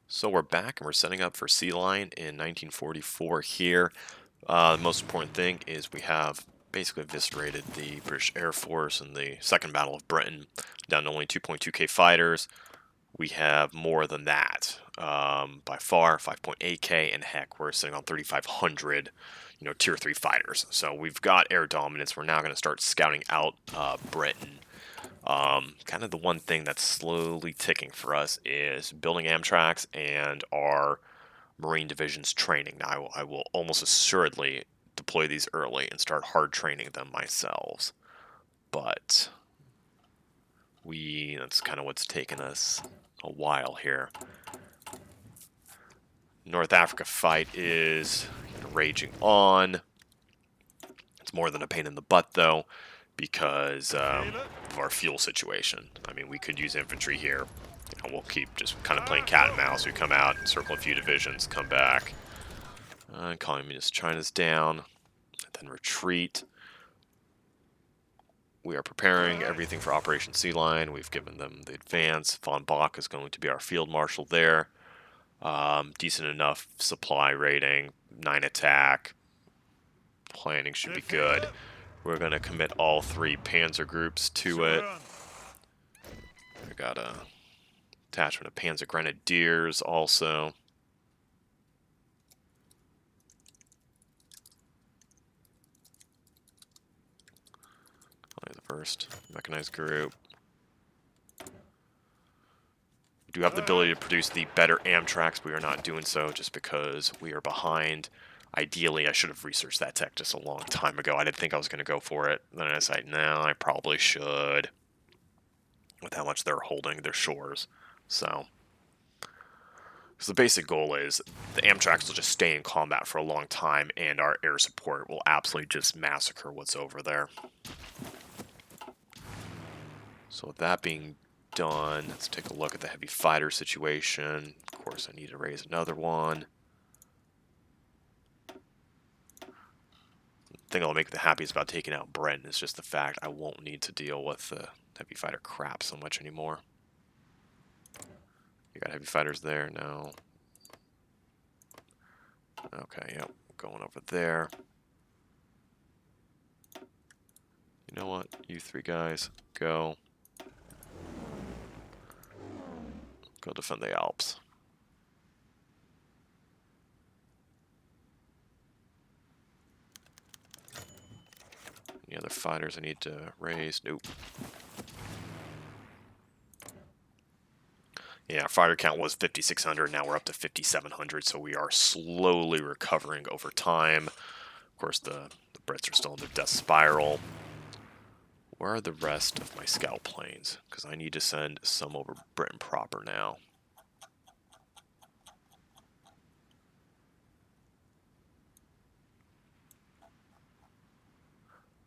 So we're back and we're setting up for Sea Lion in 1944 here. The most important thing is we have basically eviscerated the British Air Force in the Second Battle of Britain, down to only 2.2K fighters. We have more than that by far, 5.8K, and heck, we're sitting on 3,500, tier 3 fighters. So we've got air dominance. We're now going to start scouting out Britain. Kind of the one thing that's slowly ticking for us is building Amtraks and our Marine Division's training. Now, I will almost assuredly deploy these early and start hard training them myself. But that's kind of what's taken us a while here. North Africa fight is raging on. It's more than a pain in the butt, though, because of our fuel situation. I mean, we could use infantry here. We'll keep just kind of playing cat and mouse. We come out, circle a few divisions, come back. Communist China's down, then retreat. We are preparing everything for Operation Sea Lion. We've given them the advance. Von Bock is going to be our field marshal there. Decent enough supply rating, 9 attack. Planning should be good. We're going to commit all 3 panzer groups to it. We got a attachment of Panzer Grenadiers also. The first mechanized group. We do have the ability to produce the better Amtraks. We are not doing so just because we are behind. Ideally, I should have researched that tech just a long time ago. I didn't think I was going to go for it. Then I decided, no, I probably should. With how much they're holding their shores. So the basic goal is the Amtraks will just stay in combat for a long time, and our air support will absolutely just massacre what's over there. So with that being done, let's take a look at the heavy fighter situation. Of course, I need to raise another one. The thing that'll make me the happiest about taking out Britain is just the fact I won't need to deal with the heavy fighter crap so much anymore. You got heavy fighters there? No. Okay, yep, going over there. You know what? You 3 guys, go. Go defend the Alps. Any other fighters I need to raise? Nope. Yeah, our fighter count was 5,600. Now we're up to 5,700, so we are slowly recovering over time. Of course, the Brits are still in their death spiral. Where are the rest of my scout planes? Because I need to send some over Britain proper now.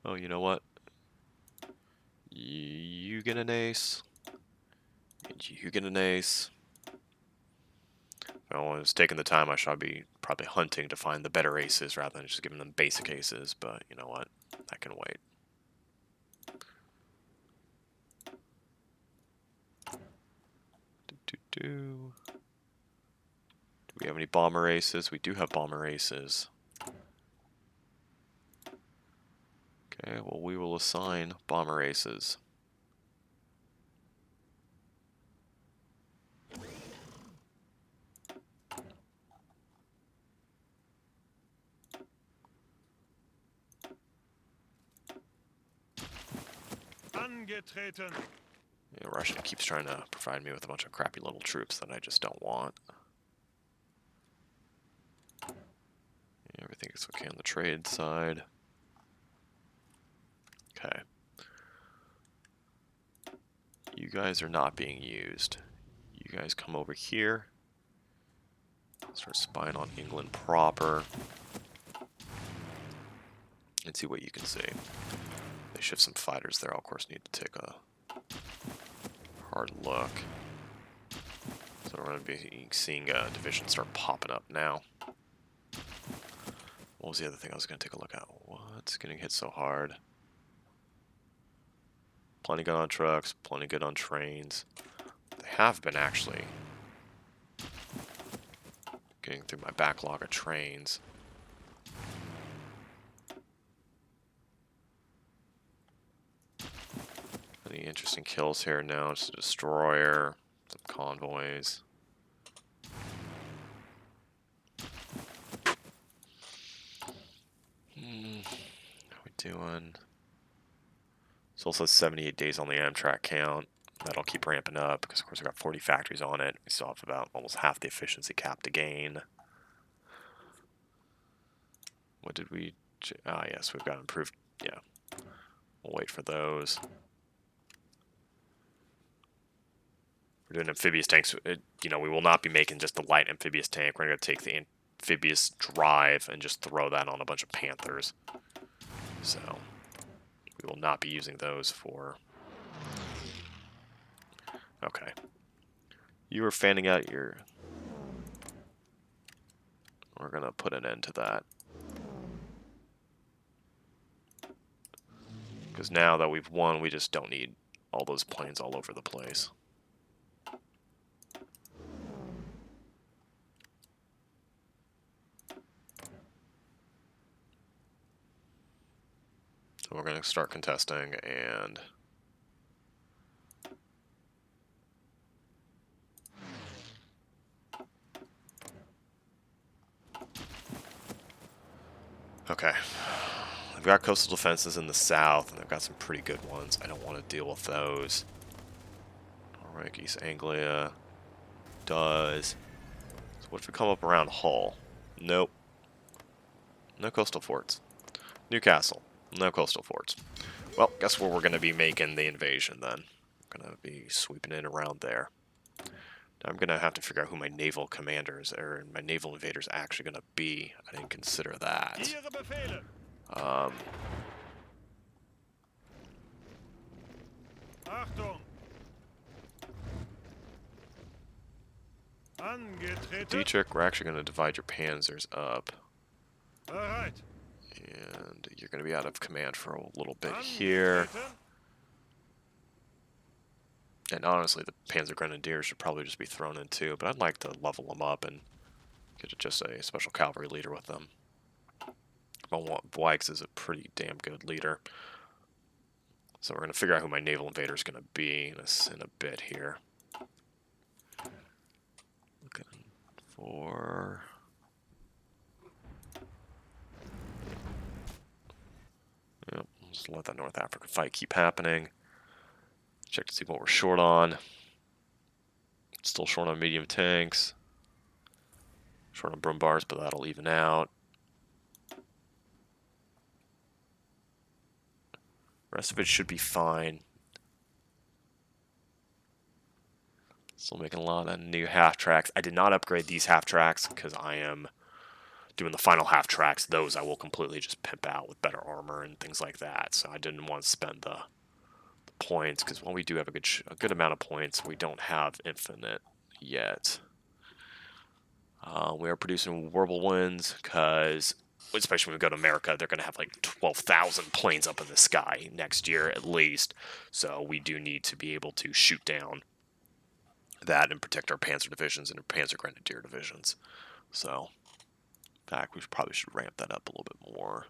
Oh, you know what? You get an ace. And you get an ace. If I was taking the time, I should be probably hunting to find the better aces rather than just giving them basic aces. But you know what? That can wait. Do we have any bomber aces? We do have bomber aces. Okay, well, we will assign bomber aces. Angetreten. Yeah, Russia keeps trying to provide me with a bunch of crappy little troops that I just don't want. Yeah, everything is okay on the trade side. Okay. You guys are not being used. You guys come over here. Start spying on England proper. And see what you can see. They shift some fighters there. I'll, of course, need to take a hard look. So we're going to be seeing a division start popping up now. What was the other thing I was going to take a look at? What's getting hit so hard? Plenty good on trucks, plenty good on trains. They have been actually looking through my backlog of trains. Any interesting kills here? No, just a destroyer, some convoys. How we doing? It also says 78 days on the Amtrak count. That'll keep ramping up because, of course, we've got 40 factories on it. We still have about almost half the efficiency cap to gain. What did we... Ah, yes, we've got improved... Yeah. We'll wait for those. We're doing amphibious tanks. You know, we will not be making just the light amphibious tank. We're going to take the amphibious drive and just throw that on a bunch of Panthers. So, we will not be using those for... Okay. You were fanning out your... We're going to put an end to that. Because now that we've won, we just don't need all those planes all over the place. So we're going to start contesting, and... Okay. They've got coastal defenses in the south, and they've got some pretty good ones. I don't want to deal with those. Alright, East Anglia does. So what if we come up around Hull? Nope. No coastal forts. Newcastle. No coastal forts. Well, guess where we're going to be making the invasion then. I'm going to be sweeping in around there. Now I'm going to have to figure out who my naval commanders or my naval invaders are actually going to be. I didn't consider that. Achtung! Angetreten. Dietrich, we're actually going to divide your panzers up. Bereit. And you're going to be out of command for a little bit here. And honestly, the Panzer Grenadiers should probably just be thrown in too, but I'd like to level them up and get just a special cavalry leader with them. Bwikes is a pretty damn good leader. So we're going to figure out who my naval invader is going to be in a bit here. Looking for... Yep, just let that North Africa fight keep happening. Check to see what we're short on. Still short on medium tanks. Short on Brumbars, but that'll even out. Rest of it should be fine. Still making a lot of new half tracks. I did not upgrade these half tracks because I am doing the final half tracks. Those I will completely just pimp out with better armor and things like that. So I didn't want to spend the points because while we do have a good amount of points, we don't have infinite yet. We are producing whirlwinds because, especially when we go to America, they're going to have like 12,000 planes up in the sky next year at least. So we do need to be able to shoot down that and protect our Panzer divisions and our Panzer Grenadier divisions. So, in fact, we probably should ramp that up a little bit more.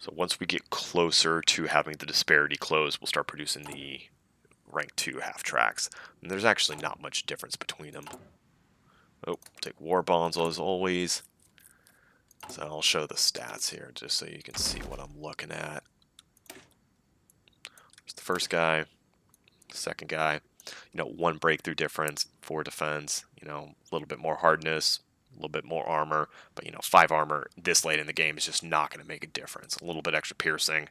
So once we get closer to having the disparity close, we'll start producing the rank 2 half tracks. And there's actually not much difference between them. Oh, take war bonds as always. So I'll show the stats here just so you can see what I'm looking at. There's the first guy, the second guy. You know, 1 breakthrough difference, 4 defense, you know, a little bit more hardness, a little bit more armor, but you know, 5 armor this late in the game is just not going to make a difference. A little bit extra piercing,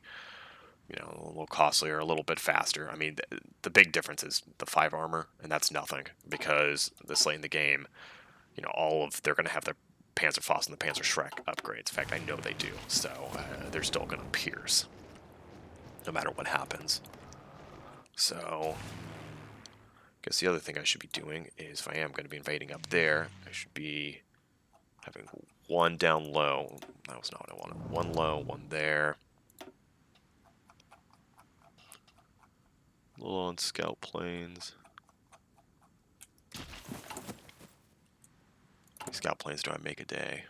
you know, a little costlier, a little bit faster. I mean, the big difference is the 5 armor, and that's nothing because this late in the game, you know, they're going to have their Panzerfaust and the Panzer Schreck upgrades. In fact, I know they do, so they're still going to pierce no matter what happens. So, I guess the other thing I should be doing is if I am going to be invading up there, I should be having 1 down low. That was not what I wanted. 1 low, 1 there. A little on scout planes. scout planes do I make a day?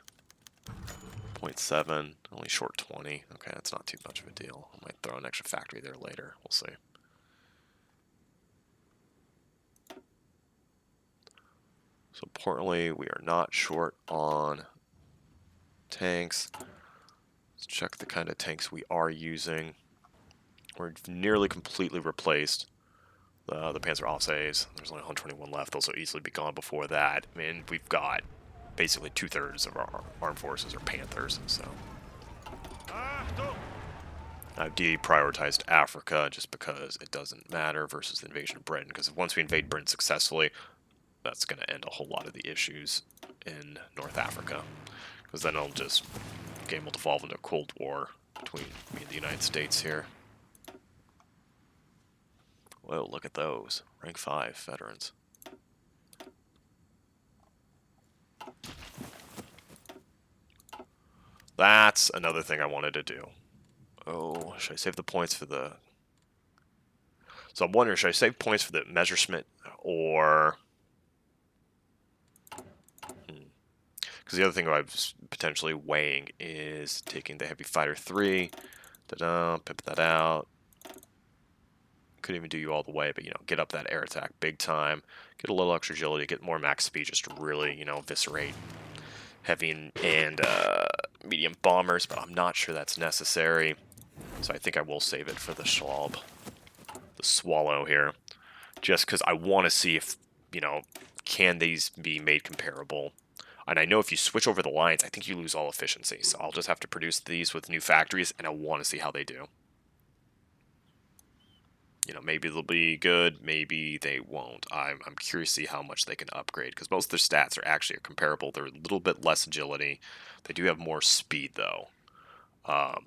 0.7, only short 20. Okay, that's not too much of a deal. I might throw an extra factory there later. We'll see. So importantly, we are not short on tanks. Let's check the kind of tanks we are using. We're nearly completely replaced the Panzer Ausse's. There's only 121 left. Those will easily be gone before that. I mean, we've got basically 2/3 of our armed forces are Panthers, so. Achtung! I've deprioritized Africa just because it doesn't matter versus the invasion of Britain, because once we invade Britain successfully, that's going to end a whole lot of the issues in North Africa, because then it'll just, game will devolve into a Cold War between me and the United States here. Whoa, look at those. Rank 5 veterans. That's another thing I wanted to do. Oh, should I save the points for the... So I'm wondering, should I save points for the measurement or... Because the other thing I was potentially weighing is taking the Heavy Fighter 3, pimp that out. Couldn't even do you all the way, but, you know, get up that air attack big time, get a little extra agility, get more max speed just to really, you know, eviscerate heavy and medium bombers, but I'm not sure that's necessary. So I think I will save it for the Schwab, the Swallow here, just because I want to see if, you know, can these be made comparable. And I know if you switch over the lines, I think you lose all efficiency. So I'll just have to produce these with new factories, and I want to see how they do. You know, maybe they'll be good, maybe they won't. I'm curious to see how much they can upgrade, because most of their stats are actually comparable. They're a little bit less agility. They do have more speed, though. Air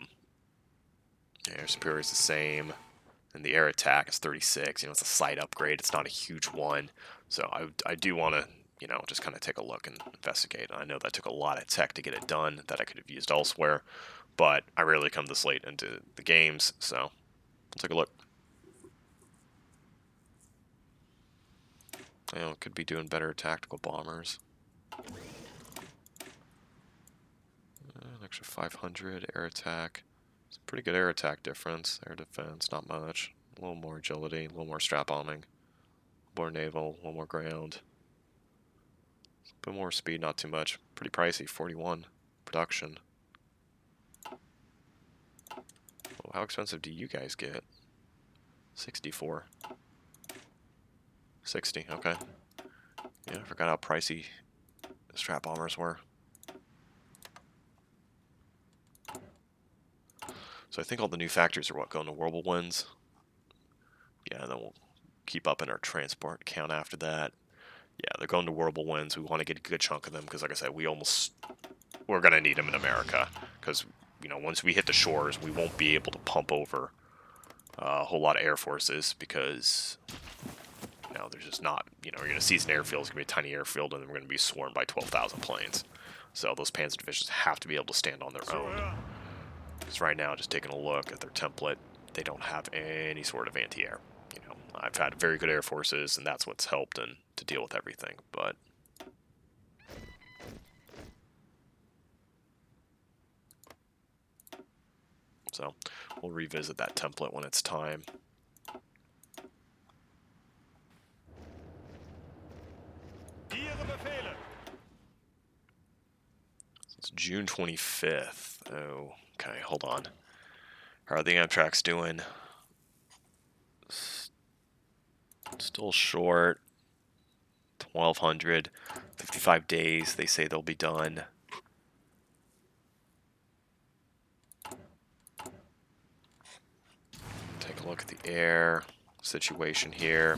superiority is the same. And the air attack is 36. You know, it's a slight upgrade. It's not a huge one. So I do want to, you know, just kind of take a look and investigate. I know that took a lot of tech to get it done that I could have used elsewhere, but I rarely come this late into the games, so we'll take a look. You know, could be doing better tactical bombers. An extra 500 air attack. It's a pretty good air attack difference. Air defense, not much. A little more agility, a little more strap bombing. More naval, a little more ground. A bit more speed, not too much. Pretty pricey, 41 production. Oh, how expensive do you guys get? 64. 60, okay. Yeah, I forgot how pricey strap bombers were. So I think all the new factories are what, going to whirlwinds? Yeah, then we'll keep up in our transport count after that. Yeah, they're going to whirlwinds. We want to get a good chunk of them because, like I said, we're going to need them in America. Because, you know, once we hit the shores, we won't be able to pump over a whole lot of air forces because, you know, there's just not, you know, we're going to seize an airfield. It's going to be a tiny airfield, and then we're going to be swarmed by 12,000 planes. So those Panzer divisions have to be able to stand on their own. Because right now, just taking a look at their template, they don't have any sort of anti-air. You know, I've had very good air forces, and that's what's helped to deal with everything. But so we'll revisit that template when it's time. It's June 25th. Oh, okay, hold on. How are the Amtrak's doing? Still short. 1,200. 55 days. They say they'll be done. Take a look at the air situation here.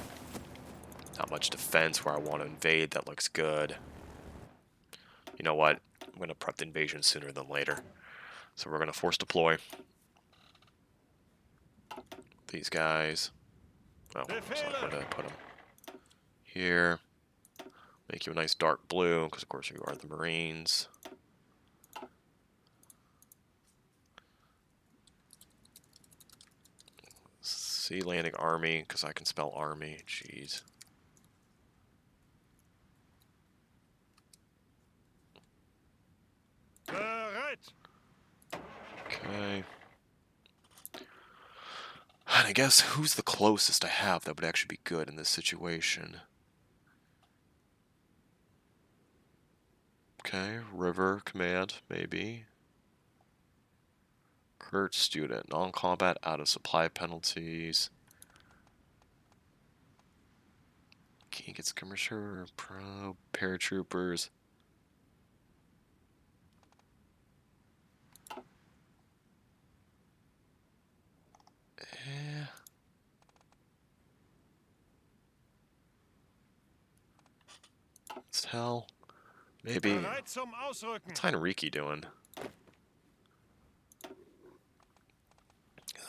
Not much defense where I want to invade. That looks good. You know what? I'm going to prep the invasion sooner than later. So we're going to force deploy these guys. Oh, so where did I put them? Here. Make you a nice dark blue, because of course you are the Marines. Sea landing army, because I can spell army. Jeez. Bereit. Okay. And I guess who's the closest I have that would actually be good in this situation? Okay, River Command, maybe. Kurt Student, non-combat, out of supply penalties. Can't get skirmisher, pro, paratroopers. Eh. What's hell? Maybe. Bereit zum Ausrücken. What's Heinrich doing?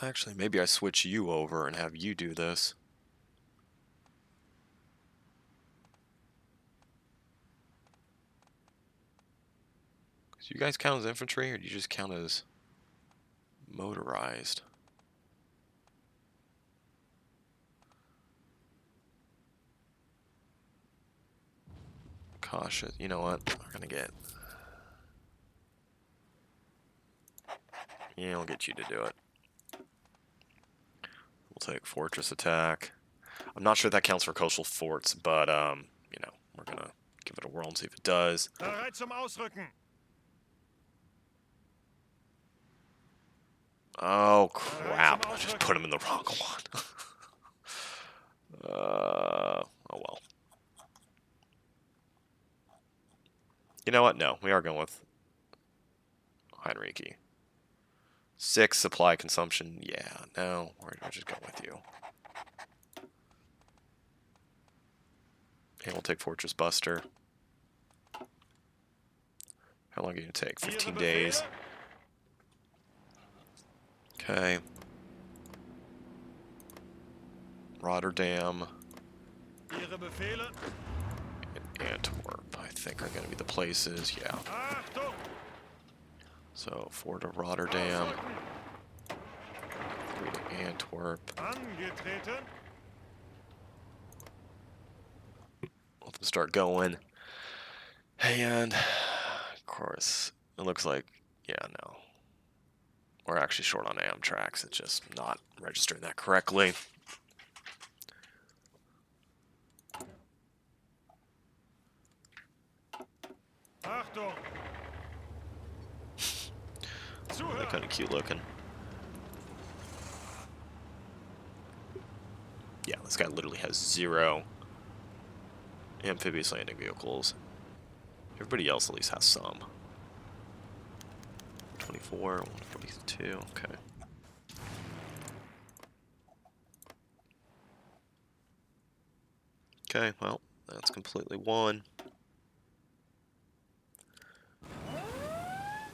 Actually, maybe I switch you over and have you do this. Do you guys count as infantry, or do you just count as motorized? Cautious. You know what? We're gonna get. Yeah, I'll get you to do it. We'll take fortress attack. I'm not sure if that counts for coastal forts, but you know, we're gonna give it a whirl and see if it does. Bereit zum Ausrücken. Oh crap! I just put him in the wrong one. Oh well. You know what? No, we are going with Heinrich. 6 supply consumption. Yeah, no, we're just going with you. And we'll take Fortress Buster. How long are you going to take? 15 days. Okay. Rotterdam Ihre Befehle. and Antwerp, I think, are going to be the places. Yeah. Achtung. So 4 to Rotterdam, Ausrücken. 3 to Antwerp. Angetreten. Let them start going. And, of course, it looks like, yeah, no. We're actually short on Amtraks. It's just not registering that correctly. Achtung. They're Zuhören. kind of cute looking. Yeah, this guy literally has 0 amphibious landing vehicles. Everybody else at least has some. 24, 142, okay. Okay, well, that's completely won.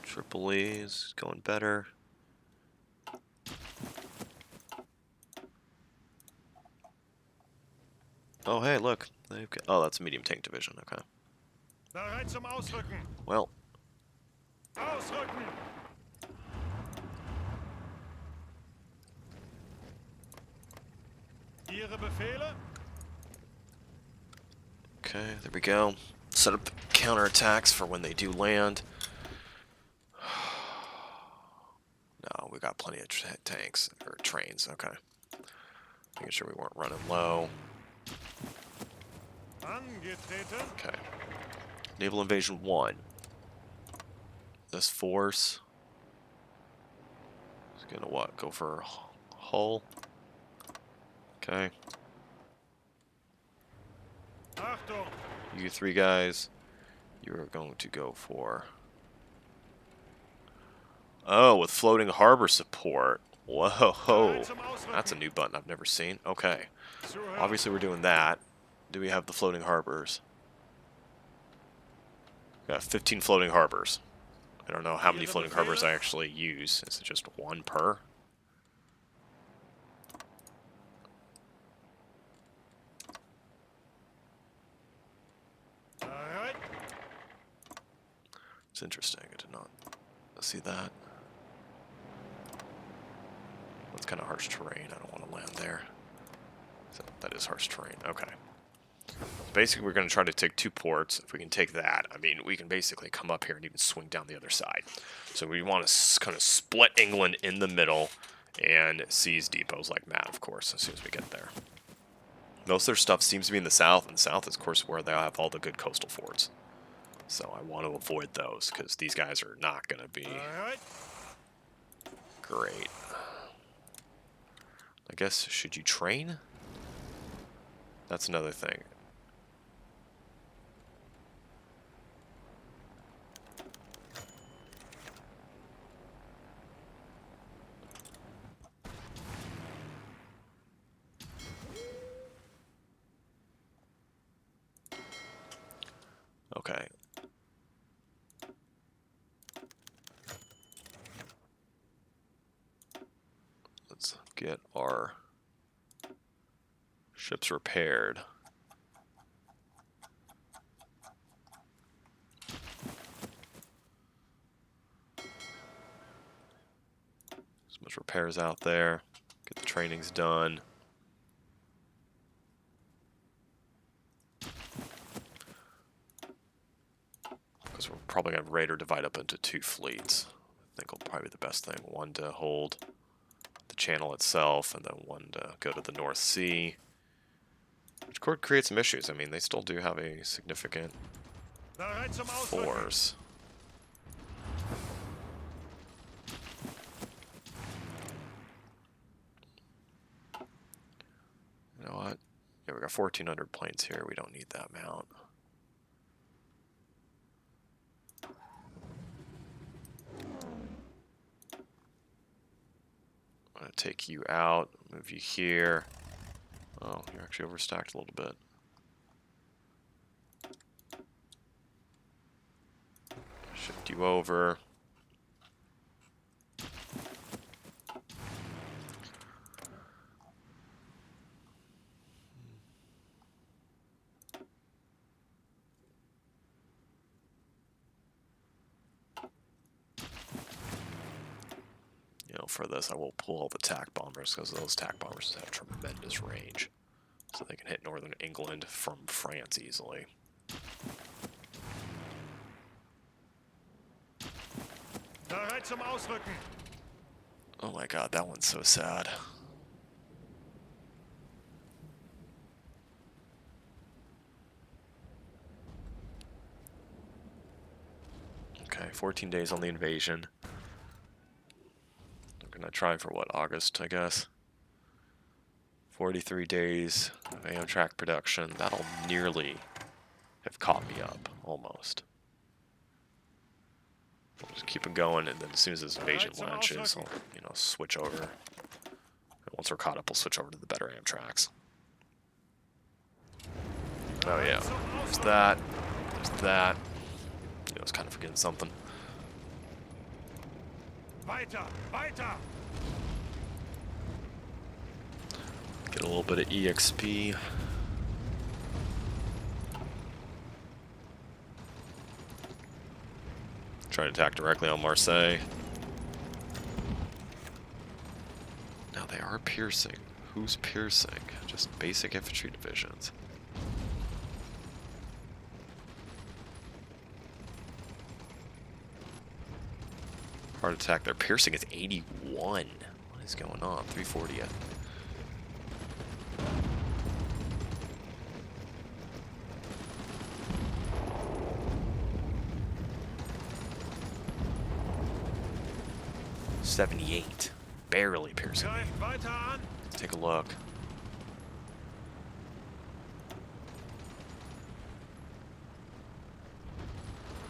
Tripoli is going better. Oh, hey, look. They've got, oh, that's a medium tank division, okay. Bereit zum Ausrücken. Well, Ausrücken. Ihre Befehle. okay, there we go. Set up counterattacks for when they do land. No, we got plenty of tanks, or trains, okay. Making sure we weren't running low. Angetreten. Okay. Naval Invasion 1. This force is gonna what? Go for Hull? Okay. Achtung. You 3 guys, you are going to go for... Oh, with floating harbor support. Whoa, Bereit zum Ausrücken. that's a new button I've never seen. Okay, Zuhören. obviously we're doing that. Do we have the floating harbors? Got 15 floating harbors. I don't know how many floating harbors I actually use. Is it just 1 per? Bereit. It's interesting. I did not see that. That's kind of harsh terrain. I don't want to land there. So that is harsh terrain. Okay. Basically, we're going to try to take 2 ports. If we can take that, I mean, we can basically come up here and even swing down the other side. So we want to kind of split England in the middle and seize depots like mad, of course, as soon as we get there. Most of their stuff seems to be in the south, and the south is, of course, where they have all the good coastal forts. So I want to avoid those, because these guys are not going to be All right. great. I guess, should you train? That's another thing. Okay. Let's get our ships repaired. As much repairs out there. Get the trainings done. Because we're probably going to raid or divide up into 2 fleets. I think will probably be the best thing. One to hold the channel itself, and then one to go to the North Sea. Which could create some issues. I mean, they still do have a significant Bereit zum Ausrücken. force. You know what? Yeah, we got 1,400 planes here. We don't need that amount. I'm going to take you out, move you here. Oh, you're actually overstacked a little bit. Shift you over. You know, for this, I will pull all the TAC bombers because those TAC bombers have tremendous range. So they can hit northern England from France easily. Bereit zum Ausrücken. Oh my god, that one's so sad. Okay, 14 days on the invasion. We're gonna try for what, August, I guess? 43 days of Amtrak production. That'll nearly have caught me up, almost. We'll just keep it going, and then as soon as this invasion launches, I'll, switch over. And once we're caught up, we'll switch over to the better Amtraks. Oh yeah, there's that. There's that. I was kind of forgetting something. Weiter, weiter. Get a little bit of EXP. Try to attack directly on Marseille. Now they are piercing. Who's piercing? Just basic infantry divisions. Hard attack. Their piercing is 81. What is going on? 340 yet. .78. Barely piercing. Greift weiter an. Let's take a look.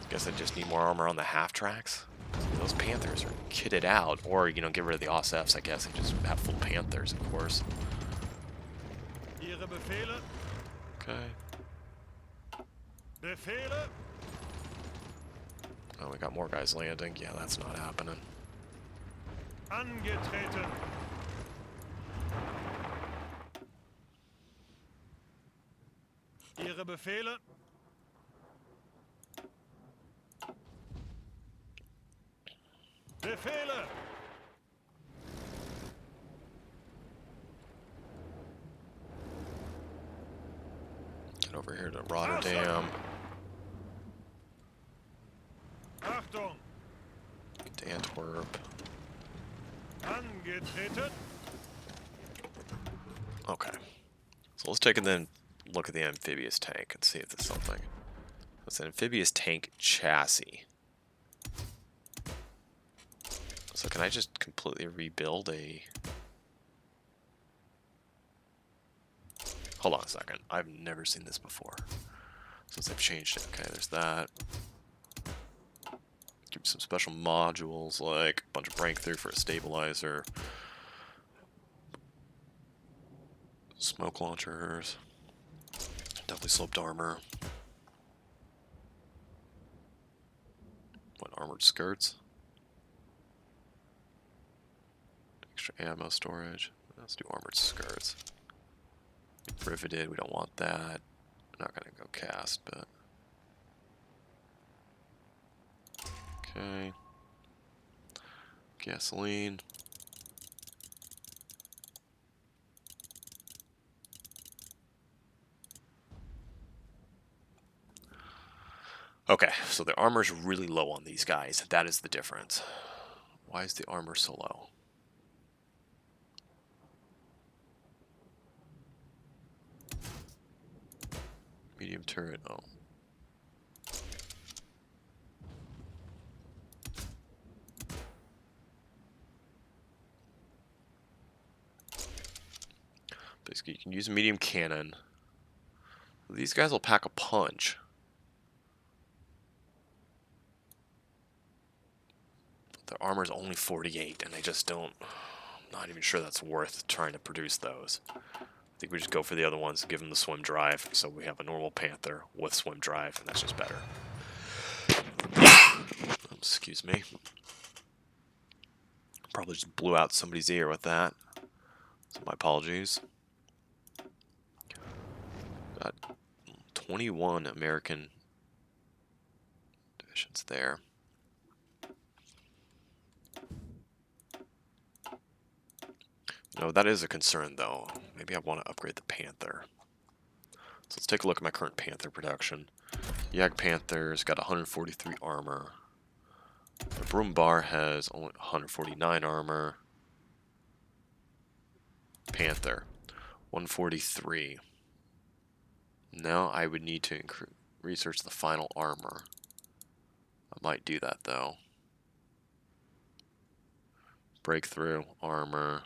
Guess I just need more armor on the half tracks. Those Panthers are kitted out, or get rid of the OSFs, I guess, and just have full Panthers, of course. Ihre Befehle. Okay. Befehle. Oh, we got more guys landing. Yeah, that's not happening. Angetreten. Ihre Befehle. Befehle. Get over here to Rotterdam. Achtung! Get to Antwerp. Angetreten! Okay. So let's take and then look at the amphibious tank and see if there's something. It's an amphibious tank chassis. So can I just completely rebuild a... Hold on a second. I've never seen this before. Since they've changed it. Okay, there's that. Give me some special modules like a bunch of breakthrough for a stabilizer. Smoke launchers. Definitely sloped armor. What, armored skirts? Extra ammo storage. Let's do armored skirts. Riveted, we don't want that. Not gonna go cast, but... Okay. Gasoline. Okay, so the armor's really low on these guys. That is the difference. Why is the armor so low? Medium turret, oh. Basically, you can use a medium cannon. These guys will pack a punch. But their armor's only 48, and I just don't... I'm not even sure that's worth trying to produce those. I think we just go for the other ones and give them the swim drive, so we have a normal Panther with swim drive, and that's just better. Excuse me. Probably just blew out somebody's ear with that. So my apologies. Got 21 American divisions there. No, that is a concern, though. Maybe I want to upgrade the Panther. So let's take a look at my current Panther production. Yag Panther's got 143 armor. The Broombar has only 149 armor. Panther, 143. Now I would need to research the final armor. I might do that, though. Breakthrough, armor.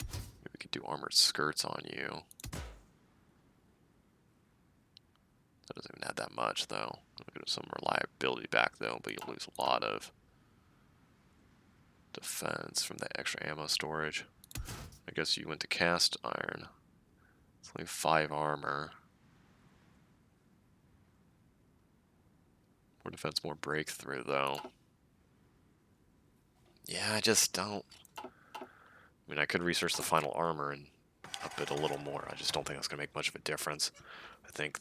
Maybe we could do armored skirts on you. That doesn't even add that much, though. I'll get some reliability back, though, but you'll lose a lot of defense from that extra ammo storage. I guess you went to cast iron. It's only 5 armor. More defense, more breakthrough, though. Yeah, I just don't... I mean, I could research the final armor and up it a little more. I just don't think that's going to make much of a difference. I think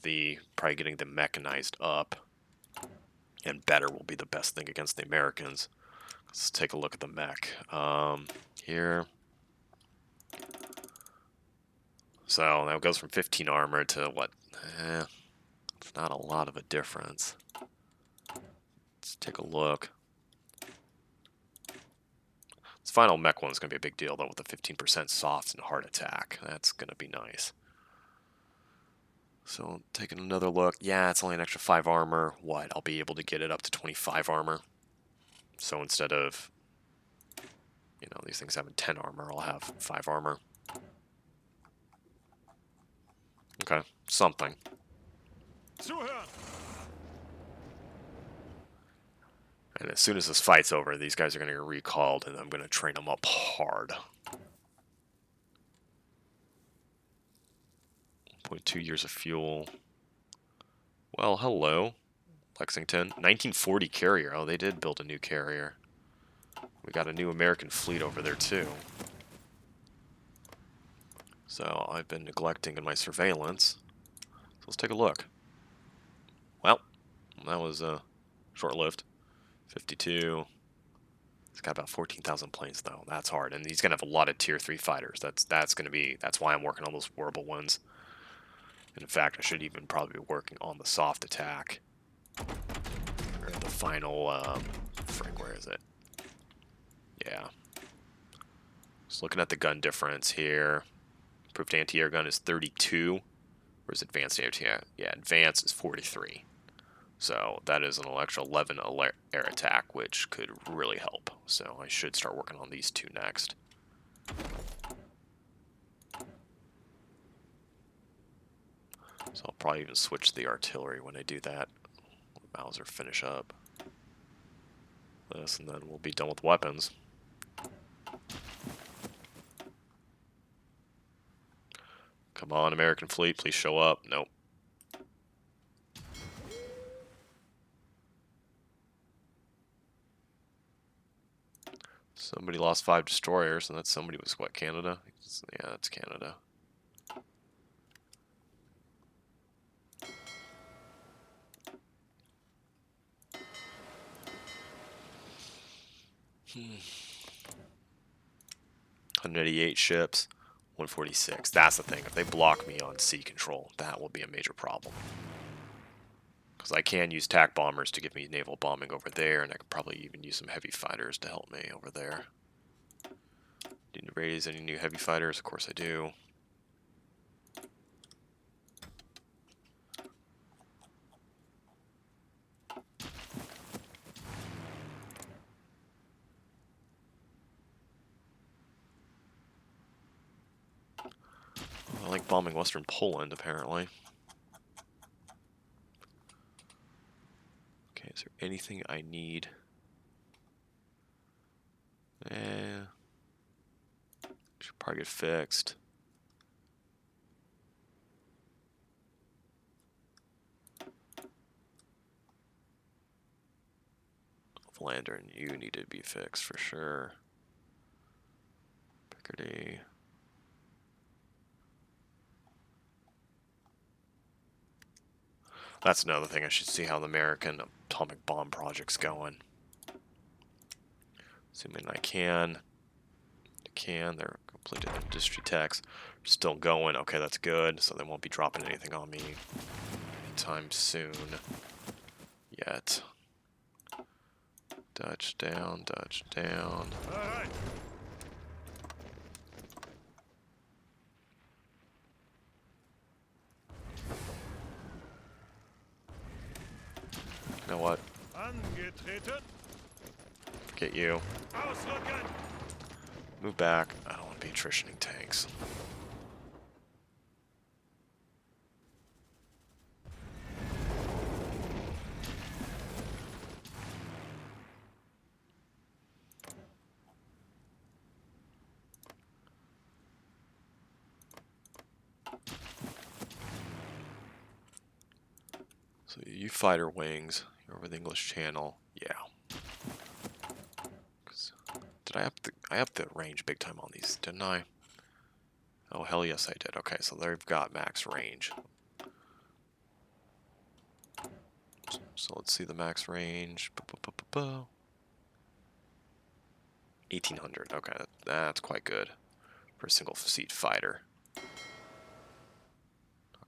probably getting the mechanized up and better will be the best thing against the Americans. Let's take a look at the mech. Here. So that goes from 15 armor to what? It's not a lot of a difference. Let's take a look. This final mech one is going to be a big deal, though, with the 15% soft and hard attack. That's going to be nice. So, taking another look. Yeah, it's only an extra 5 armor. What? I'll be able to get it up to 25 armor. So instead of, you know, these things having 10 armor, I'll have 5 armor. Okay, something. Zuhören! And as soon as this fight's over, these guys are going to get recalled, and I'm going to train them up hard. 0.2 years of fuel. Well, hello, Lexington. 1940 carrier. Oh, they did build a new carrier. We got a new American fleet over there, too. So I've been neglecting in my surveillance. So let's take a look. Well, that was short-lived. 52. He's got about 14,000 planes, though. That's hard, and he's gonna have a lot of tier 3 fighters. That's why I'm working on those horrible ones. And in fact, I should even probably be working on the soft attack. Or the final, frick, where is it? Yeah. Just looking at the gun difference here. Improved anti-air gun is 32. Whereas advanced anti-air? Yeah, advanced is 43. So that is an extra 11 air attack, which could really help. So I should start working on these two next. So I'll probably even switch the artillery when I do that. Mauser finish up this, and then we'll be done with weapons. Come on, American fleet, please show up. Nope. Somebody lost 5 destroyers, and that somebody was what, Canada? Yeah, that's Canada. Hmm. 188 ships, 146. That's the thing. If they block me on sea control, that will be a major problem. Because I can use TAC bombers to give me naval bombing over there, and I could probably even use some heavy fighters to help me over there. Need to raise any new heavy fighters? Of course I do. I like bombing Western Poland, apparently. Okay, is there anything I need? Should probably get fixed. Lander and you need to be fixed for sure. Picardy. That's another thing. I should see how the American atomic bomb project's going. Assuming I can. I can. They're completed industry techs. Still going. Okay, that's good. So they won't be dropping anything on me anytime soon. Yet. Dutch down, Dutch down. All right. You know what? Angetreten. Forget you. Ausrücken. Move back. I don't want to be attritioning tanks. So you fighter wings, you're over the English Channel. Yeah. Did I up the range big time on these, didn't I? Oh hell yes I did. Okay, so they've got max range. So let's see the max range. 1800. Okay, that's quite good for a single seat fighter. Not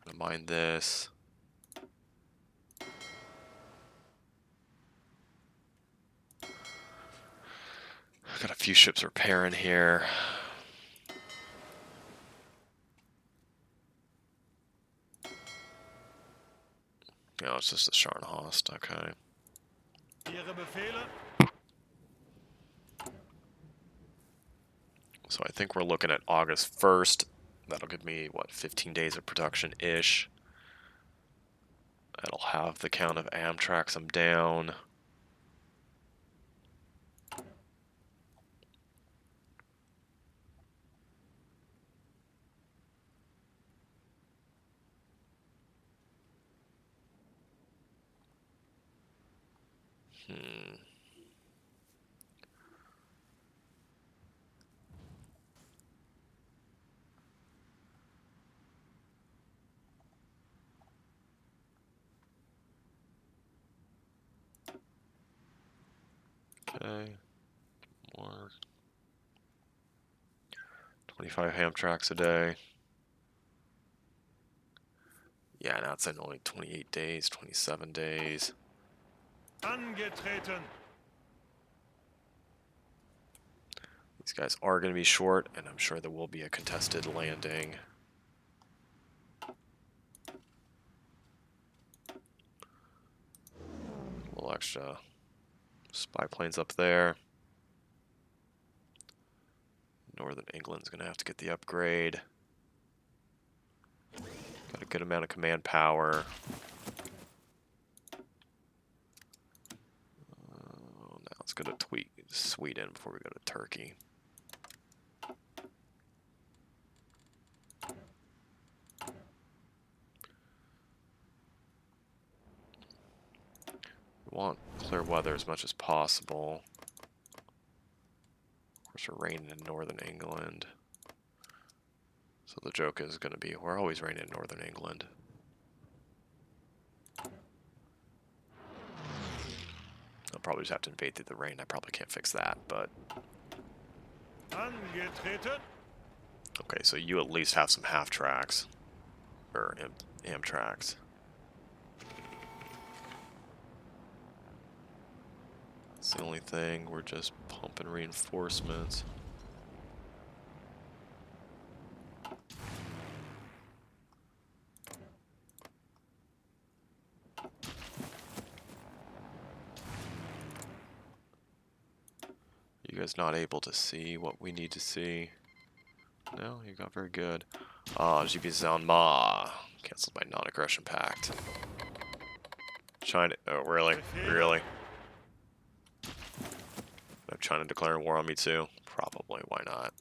gonna mind this. Got a few ships repairing here. No, it's just a Scharnhorst. Okay. Ihre Befehle. So I think we're looking at August 1st. That'll give me, what, 15 days of production-ish. That'll have the count of Amtraks I'm down. Okay. More. 25 Amtraks a day. Yeah, now it's in only 28 days, 27 days. Angetreten. These guys are going to be short, and I'm sure there will be a contested landing. A little extra spy planes up there. Northern England's going to have to get the upgrade. Got a good amount of command power. Now let's go to Sweden before we go to Turkey. We want clear weather as much as possible. Of course, we're raining in Northern England. So the joke is going to be, we're always raining in Northern England. I'll probably just have to invade through the rain. I probably can't fix that, but... Angetreten. Okay, so you at least have some half-tracks. Or Amtracks. That's the only thing. We're just pumping reinforcements. You guys not able to see what we need to see? No, you got very good. GB Zanma. Cancelled my non-aggression pact. China. Oh, really? Really? Have China declaring war on me too? Probably. Why not?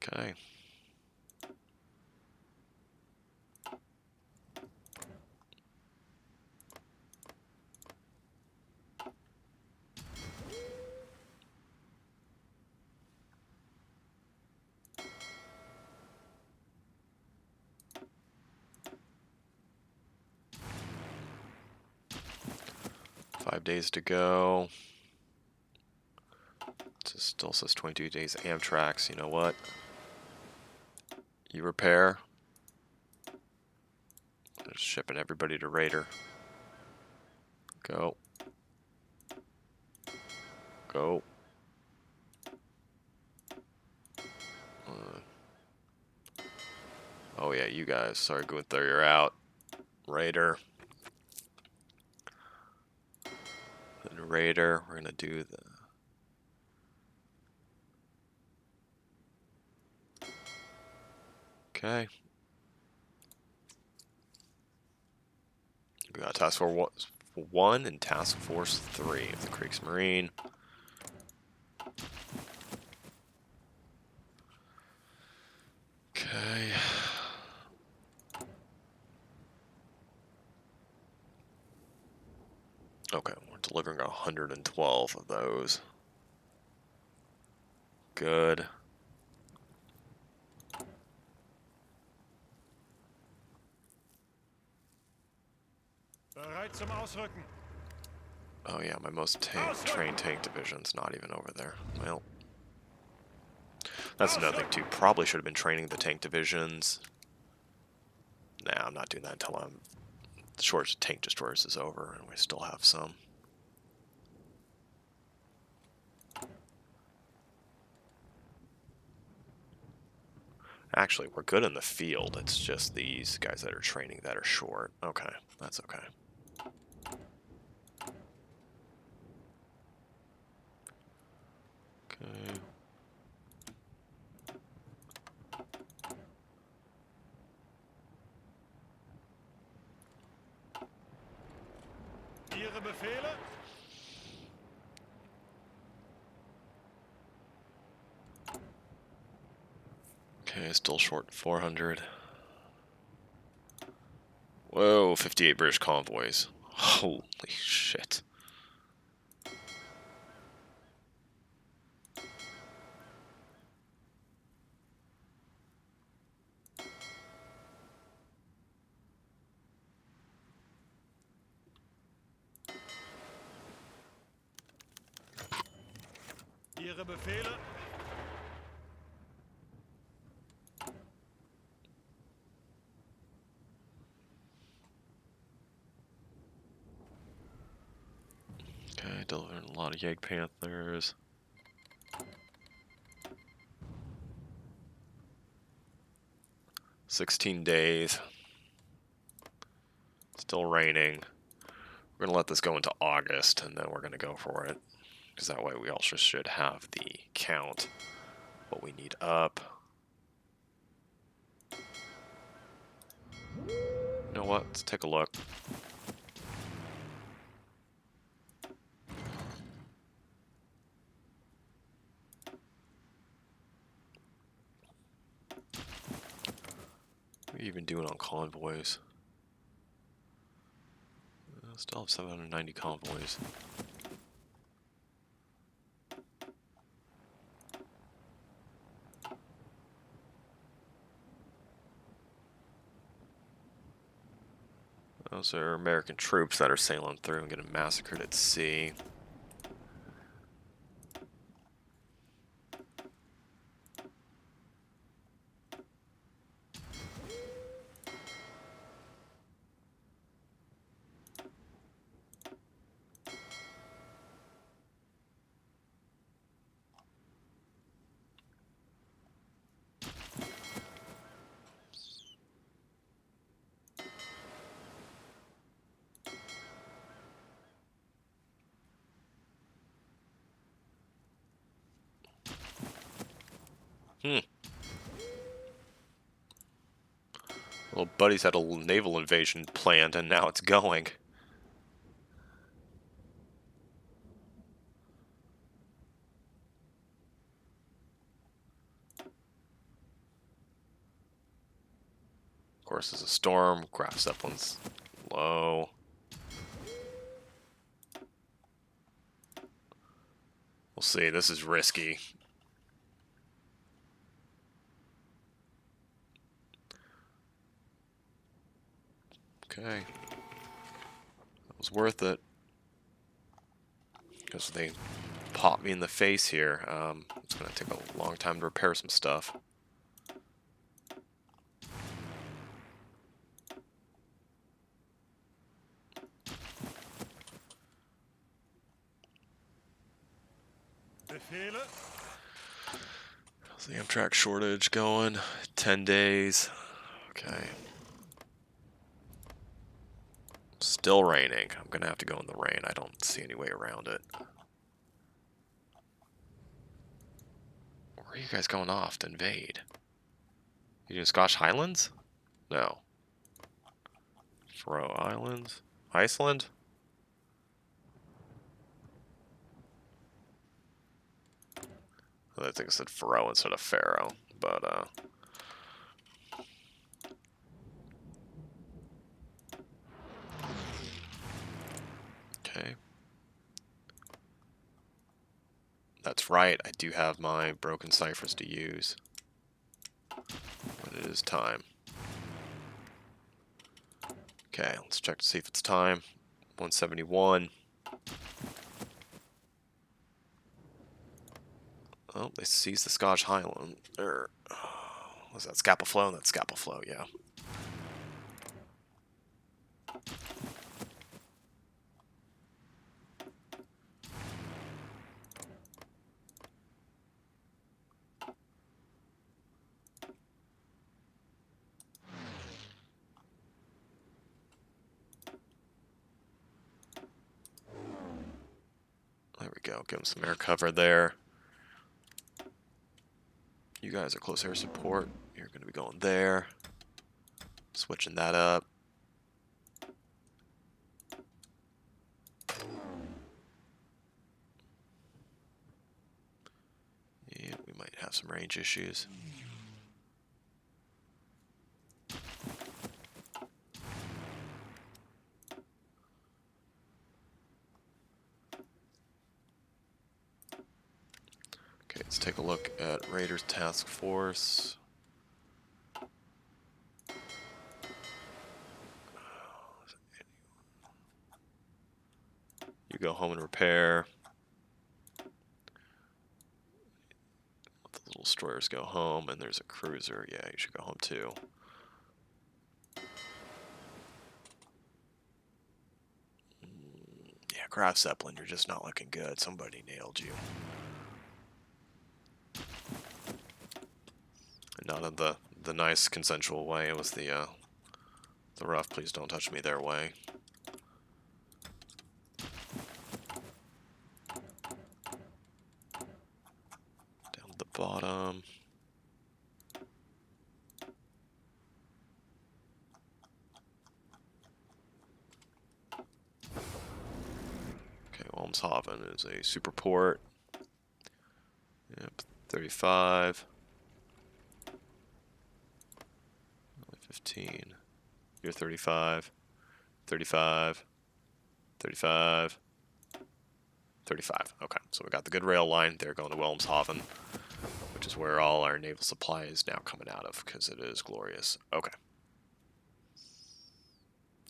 Okay. Five days to go. It still says 22 days Amtrak's. You know what? You repair. Just shipping everybody to Raider. Go. Go. Oh yeah, you guys. Sorry, Gunther, you're out. Raider. Then Raider. We're gonna do the... Okay. We got Task Force 1 and Task Force 3 of the Kriegsmarine. Okay. Okay, we're delivering 112 of those. Good. Bereit zum Ausrücken. Oh yeah, my most trained tank division's not even over there. Well, that's another thing too. Probably should have been training the tank divisions. Nah, I'm not doing that until the shortage of tank destroyers is over, and we still have some. Actually, we're good in the field. It's just these guys that are training that are short. Okay, that's okay. Okay. Ihre Befehle? Okay, still short 400. Whoa, 58 British convoys. Holy shit. Ihre Befehle? Okay, delivering a lot of Yeg Panthers. $16 days. Still raining. We're gonna let this go into August, and then we're gonna go for it, because that way we also should have the count, what we need up. You know what? Let's take a look. What are you even doing on convoys? Still have 790 convoys. Those are American troops that are sailing through and getting massacred at sea. Little buddy's had a naval invasion planned, and now it's going. Of course, there's a storm. Craft Zeppelin's low. We'll see. This is risky. Okay. That was worth it. Because they popped me in the face here. It's going to take a long time to repair some stuff. Befehle? How's the Amtrak shortage going? 10 days. Okay. Still raining. I'm going to have to go in the rain. I don't see any way around it. Where are you guys going off to invade? You doing Scotch Highlands? No. Faroe Islands? Iceland? I think I said Faroe instead of Faroe, but okay. That's right, I do have my broken ciphers to use. But it is time. Okay, let's check to see if it's time. 171. Oh, they seized the Scotch Highland. Was that Scapa Flow? That's Scapa Flow, yeah. There we go. Give them some air cover there. You guys are close air support. You're going to be going there. Switching that up. Yeah, we might have some range issues. Okay, let's take a look at Raiders Task Force. You go home and repair. destroyers go home, and there's a cruiser. Yeah, you should go home too. Yeah, Graf Zeppelin, you're just not looking good. Somebody nailed you. And not in the nice consensual way. It was the rough, please don't touch me their way. Down to the bottom. Okay, Wilhelmshaven is a super port. Yep, 35. 15. You're 35. 35. 35. 35. Okay, so we got the good rail line. They're going to Wilhelmshaven, which is where all our naval supply is now coming out of, because it is glorious. Okay.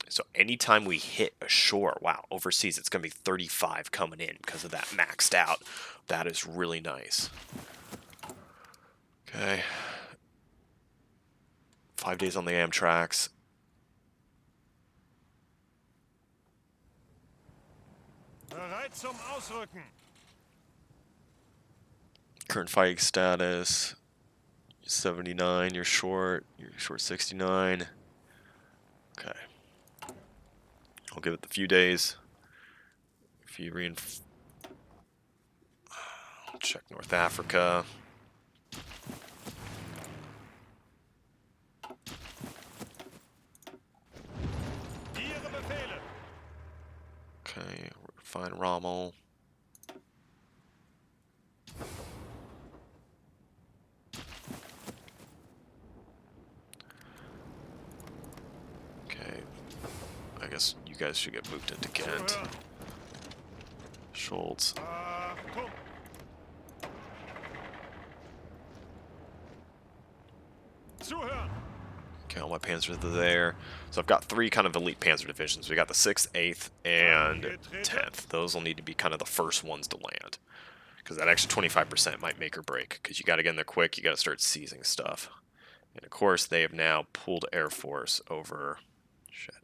So anytime we hit a shore, wow, overseas, it's going to be 35 coming in because of that maxed out. That is really nice. Okay. 5 days on the Amtraks. Bereit zum Ausrücken. Current fighting status, 79, you're short 69. Okay. I'll give it a few days. If you check North Africa. Ihre Befehle. Okay, find Rommel. Okay, I guess you guys should get moved into Kent. Zuhören. Schultz. Achtung. Zuhören. Okay, all my panzers are there. So I've got 3 kind of elite panzer divisions. We got the 6th, 8th, and 10th. Those will need to be kind of the first ones to land, because that extra 25% might make or break, because you got to get in there quick. You got to start seizing stuff. And of course, they have now pulled Air Force over. Shit.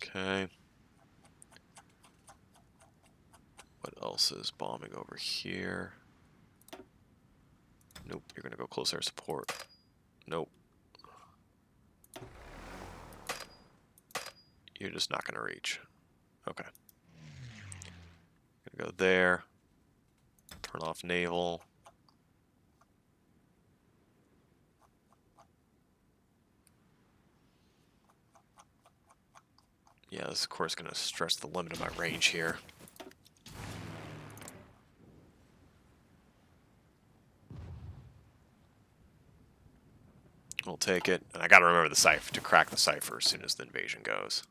Okay. What else is bombing over here? Nope, you're gonna go close air support. Nope. You're just not gonna reach. Okay. Gonna go there. Turn off naval. Yeah, this is of course gonna stretch the limit of my range here. We'll take it. And I gotta remember the cipher, to crack the cipher as soon as the invasion goes.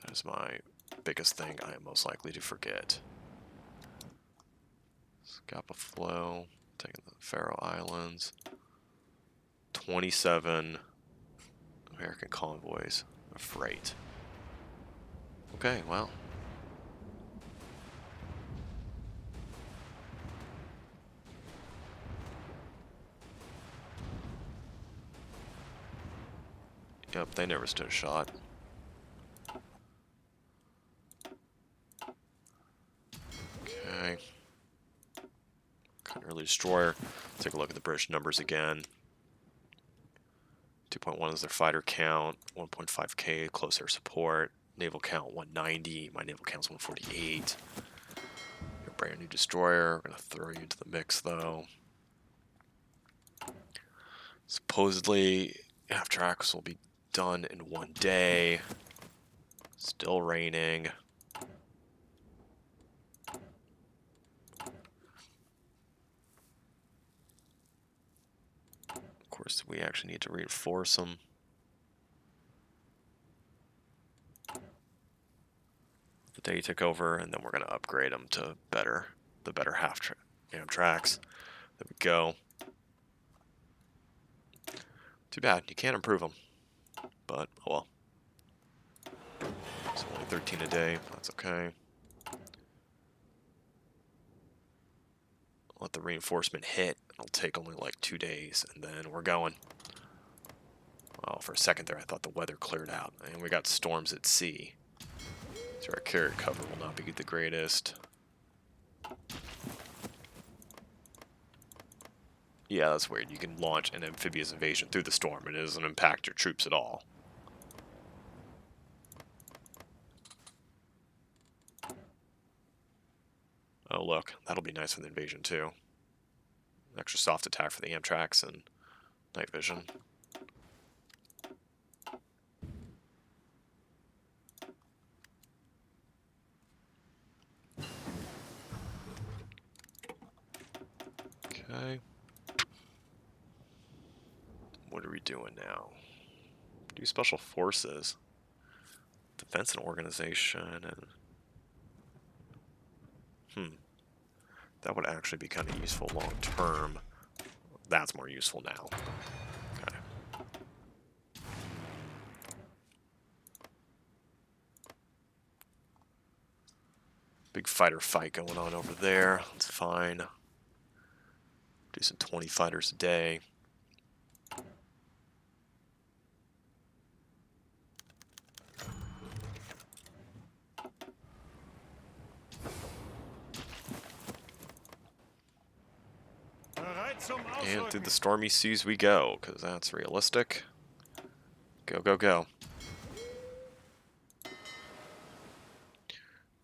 That is my biggest thing I am most likely to forget. Scapa Flow, taking the Faroe Islands. 27 American convoys of freight. Okay, well. Yep, they never stood a shot. Okay. Couldn't really destroyer. Take a look at the British numbers again. 2.1 is their fighter count. 1.5k close air support. Naval count 190. My naval count's 148. Your brand new destroyer. We're gonna throw you into the mix though. Supposedly, half tracks will be done in 1 day. Still raining. Of course, we actually need to reinforce them. The day took over, and then we're going to upgrade them to the better tracks. There we go. Too bad, you can't improve them. But, oh well. So 13 a day. That's okay. Let the reinforcement hit. It'll take only like 2 days, and then we're going. Well, for a second there, I thought the weather cleared out, and we got storms at sea. So our carrier cover will not be the greatest. Yeah, that's weird. You can launch an amphibious invasion through the storm, and it doesn't impact your troops at all. Oh, look. That'll be nice for the invasion, too. Extra soft attack for the Amtracs and night vision. Okay. What are we doing now? Do special forces. Defense and organization and... That would actually be kind of useful long term. That's more useful now. Okay. Big fighter fight going on over there. That's fine. Do some 20 fighters a day. Bereit zum And through Ausrücken. the stormy seas we go, because that's realistic. Go, go, go.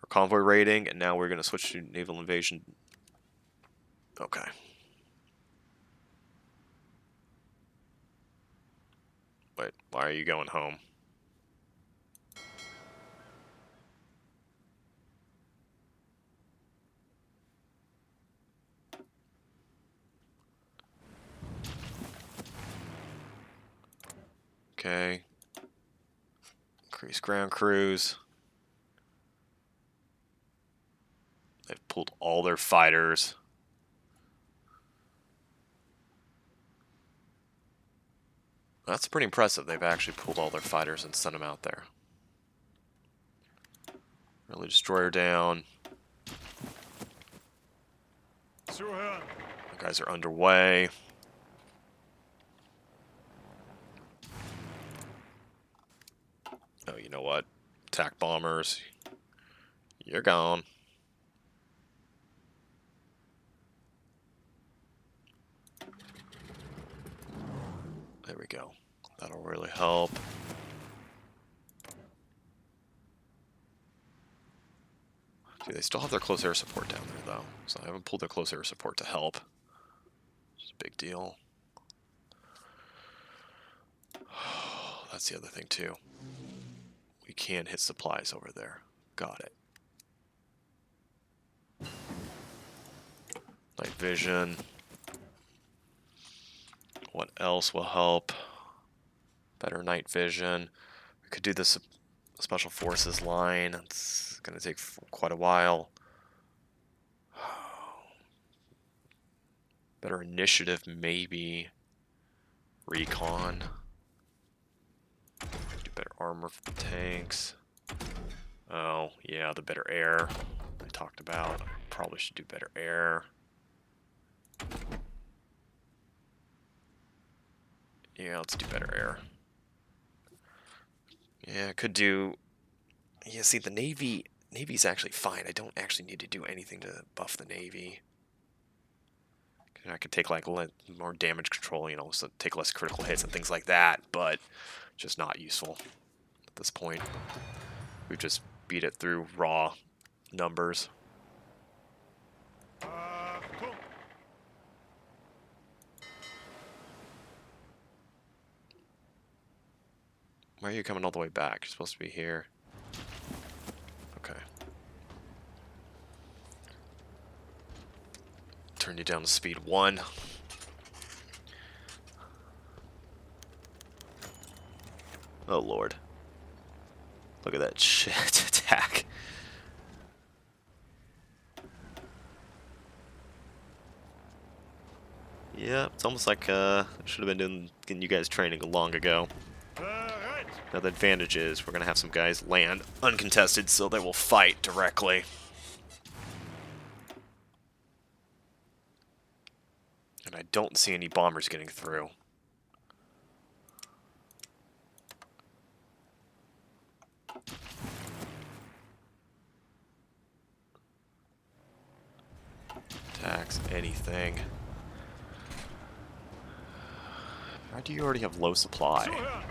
We're convoy raiding, and now we're going to switch to naval invasion. Okay. Wait, why are you going home? Okay. Increase ground crews. They've pulled all their fighters. That's pretty impressive. They've actually pulled all their fighters and sent them out there. Early destroyer down. Zuhören. The guys are underway. Oh, you know what? Attack bombers. You're gone. There we go. That'll really help. See, they still have their close air support down there, though. So I haven't pulled their close air support to help. Which is a big deal. That's the other thing, too. We can hit supplies over there. Got it. Night vision. What else will help? Better night vision. We could do this special forces line. It's going to take quite a while. Better initiative, maybe. Recon. Do better armor for the tanks. Oh, yeah, the better air I talked about. Probably should do better air. Yeah, let's do better air. Yeah, I could do... Yeah, see, the Navy's actually fine. I don't actually need to do anything to buff the Navy. I could take, like, more damage control, you know, so take less critical hits and things like that, but just not useful at this point. We've just beat it through raw numbers. Achtung. Why are you coming all the way back? You're supposed to be here. Okay. Turn you down to speed 1. Oh, Lord. Look at that shit attack. Yeah, it's almost like I should have been getting you guys training long ago. Bereit. Now the advantage is we're going to have some guys land uncontested, so they will fight directly. And I don't see any bombers getting through. Attacks, anything. How do you already have low supply? Zuhören!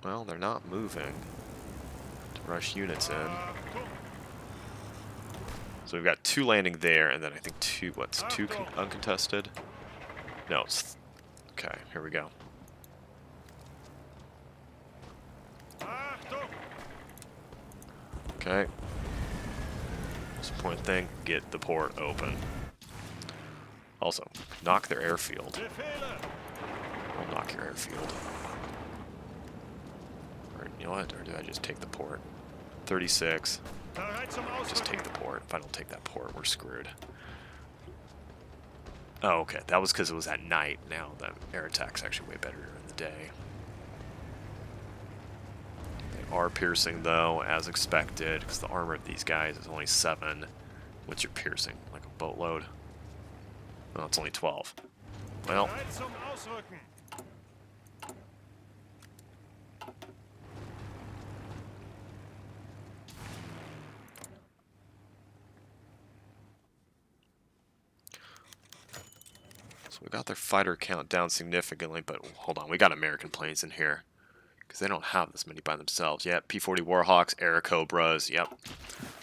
Well, they're not moving to rush units in. Achtung! So we've got 2 landing there, and then I think 2, what's 2 uncontested? No, it's... Okay, here we go. Achtung! Okay. Most important thing, get the port open. Also, knock their airfield. Befehle! I'll knock your airfield. Or, you know what? Or do I just take the port? 36. Bereit zum Just take Ausrücken! the port. If I don't take that port, we're screwed. Oh, okay. That was because it was at night. Now the air attack's actually way better during the day. They are piercing, though, as expected, because the armor of these guys is only 7. What's your piercing? Like a boatload? Oh, it's only 12. Well, Bereit zum Ausrücken! so we got their fighter count down significantly, but hold on, we got American planes in here. Because they don't have this many by themselves. Yep, P-40 Warhawks, Air Cobras, yep.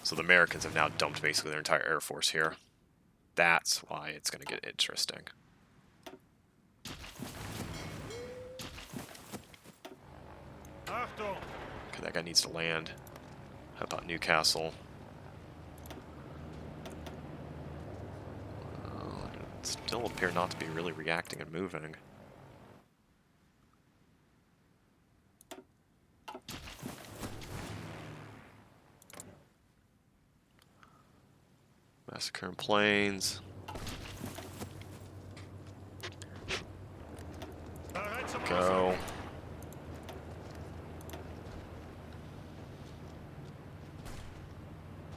So the Americans have now dumped basically their entire Air Force here. That's why it's going to get interesting. Achtung! Okay, that guy needs to land. How about Newcastle? Still appear not to be really reacting and moving. Massacring planes. Bereit zum Go. Ausrücken!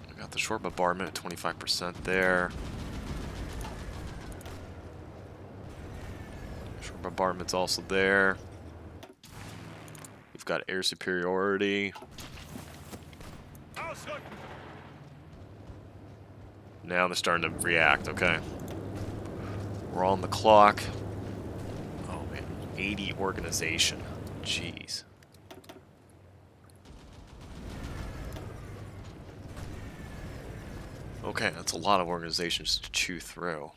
We got the short bombardment at 25% there. Short bombardment's also there. We've got air superiority. Ausrücken! Now they're starting to react, okay. We're on the clock. Oh man, 80 organization. Jeez. Okay, that's a lot of organizations to chew through.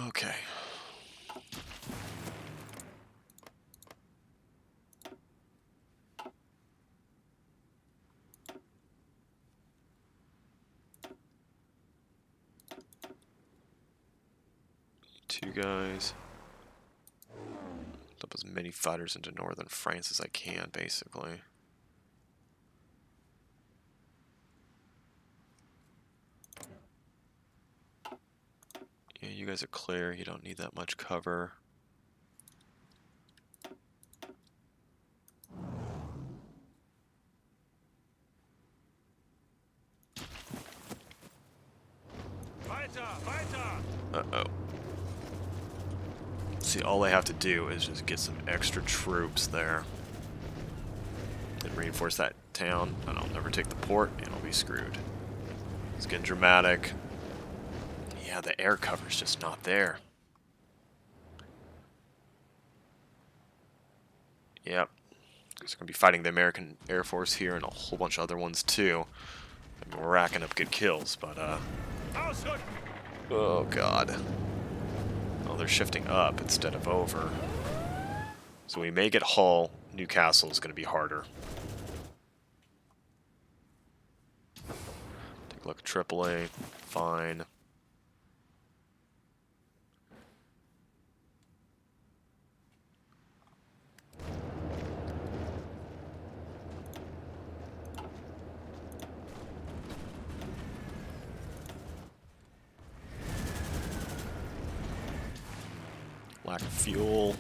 Okay. Two guys. Dump as many fighters into northern France as I can, basically. Yeah, you guys are clear. You don't need that much cover. Weiter! Weiter! Uh-oh. See, all they have to do is just get some extra troops there. And reinforce that town, and I'll never take the port, and I'll be screwed. It's getting dramatic. Yeah, the air cover's just not there. Yep. Because we're going to be fighting the American Air Force here and a whole bunch of other ones too. I mean, we're racking up good kills, but, Ausrücken! oh god. Oh, they're shifting up instead of over. So we may get Hull. Newcastle is going to be harder. Republic of Tripoli, fine. Lack of fuel.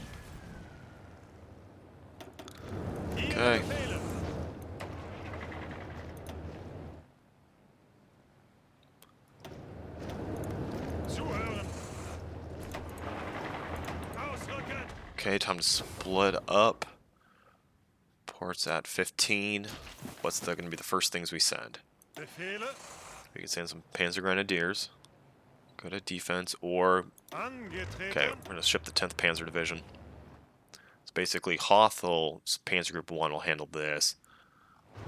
Okay. Zuhören. Ausrücken. Okay, time to split up. Ports at 15. What's going to be the first things we send? Befehle. We can send some Panzer Grenadiers. Go to defense, or Angetreten. okay, we're gonna ship the 10th Panzer Division. It's basically Hothel Panzer Group 1 will handle this,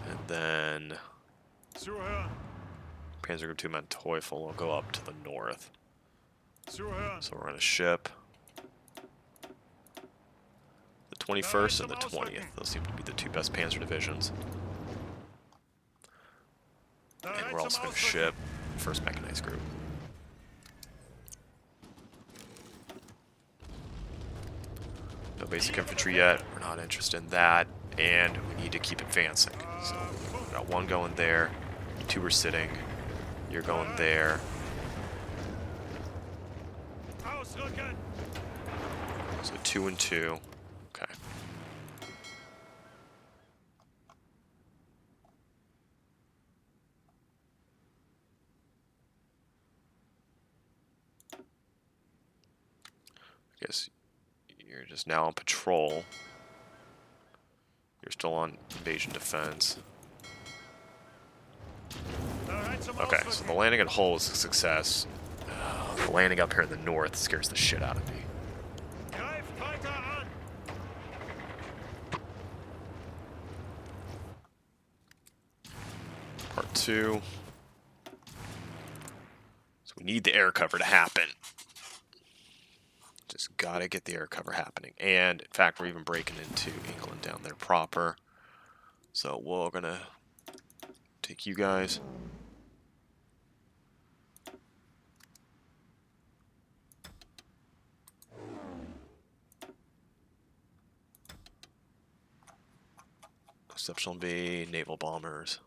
and then Zuhören. Panzer Group 2 Manteuffel will go up to the north. Zuhören. So we're gonna ship the 21st and the 20th. Those seem to be the two best Panzer divisions. And we're also gonna ship 1st Mechanized Group. No basic infantry yet. We're not interested in that, and we need to keep advancing. So we got one going there, two are sitting. You're going there. Ausrücken. So 2 and 2. Okay. I guess you're just now on patrol. You're still on invasion defense. Okay, so the landing at Hull was a success. The landing up here in the north scares the shit out of me. Greift weiter an. Part 2. So we need the air cover to happen. Just gotta get the air cover happening. And, in fact, we're even breaking into England down there proper. So we're gonna take you guys. Exceptional B, naval bombers.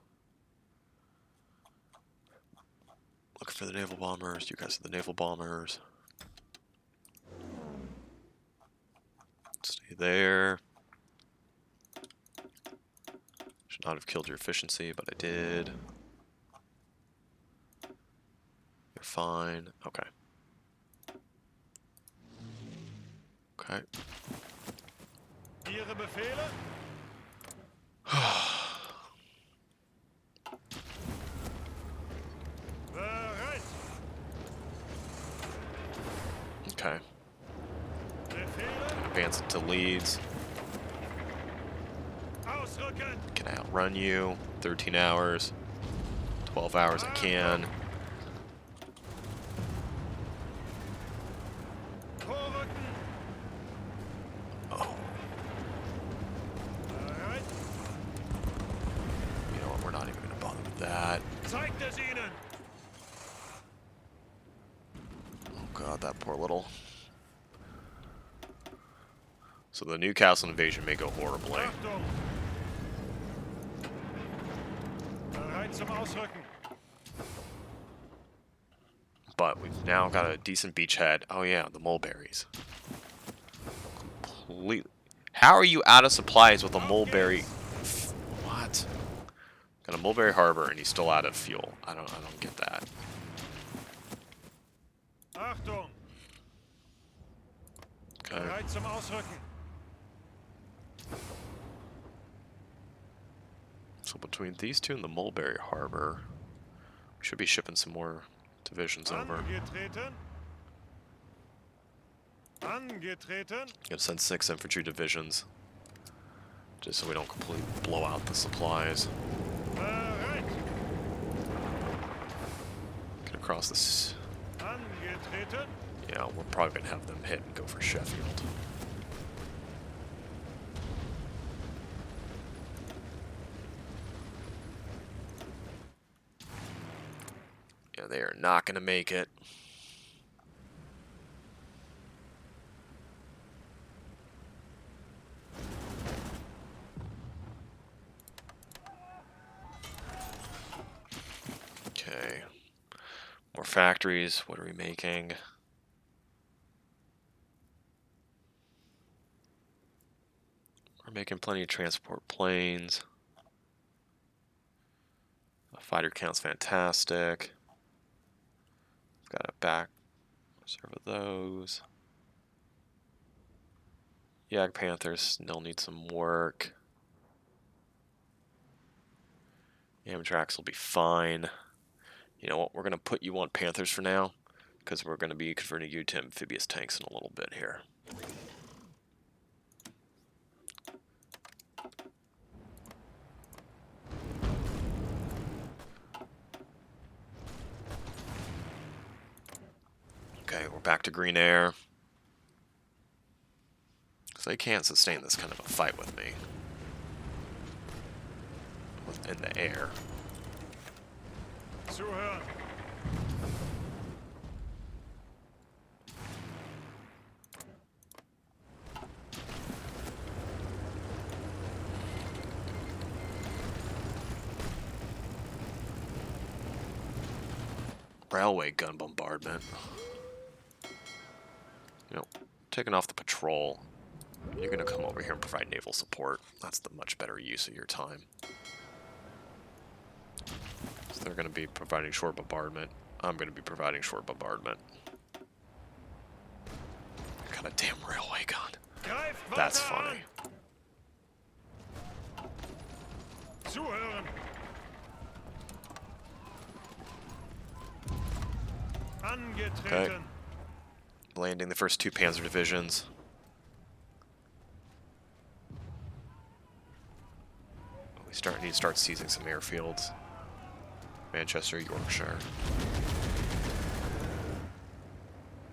Looking for the naval bombers. You guys are the naval bombers. Stay there. Should not have killed your efficiency, but I did. You're fine. Okay. Okay. Ihre Befehle. Bereit. Okay. Befehle. Advance into Leeds. Ausrücken. Can I outrun you? 13 hours. 12 hours I can. Vorrücken. Oh, Bereit. you know what? We're not even going to bother with that. Zeigt es ihnen. Oh god, that poor little... So the Newcastle invasion may go horribly. Achtung. Bereit zum Ausrücken. But we've now got a decent beachhead. Oh yeah, the mulberries. Completely. How are you out of supplies with a mulberry? What? Got a mulberry harbor and he's still out of fuel. I don't get that. Achtung. Okay. Bereit zum Ausrücken. So between these two and the mulberry harbor, we should be shipping some more divisions over. Angetreten. Angetreten. Gotta send 6 infantry divisions, just so we don't completely blow out the supplies. Bereit. Get across this. Angetreten. Yeah, we're probably gonna have them hit and go for Sheffield. Yeah, they are not going to make it. Okay. More factories. What are we making? We're making plenty of transport planes. A fighter count's fantastic. Got a back reserve of those. Yak Panthers still need some work. Amtracs will be fine. You know what? We're going to put you on Panthers for now, because we're going to be converting you to amphibious tanks in a little bit here. Okay, we're back to green air. Because they can't sustain this kind of a fight with me. In the air. Zuhören. Railway gun bombardment. You know, taking off the patrol. You're going to come over here and provide naval support. That's the much better use of your time. So they're going to be providing short bombardment. I'm going to be providing short bombardment. Got a damn railway gun. Greift That's weiter funny. an. Zuhören. Angetreten. Landing the first 2 Panzer divisions. We need to start seizing some airfields. Manchester, Yorkshire.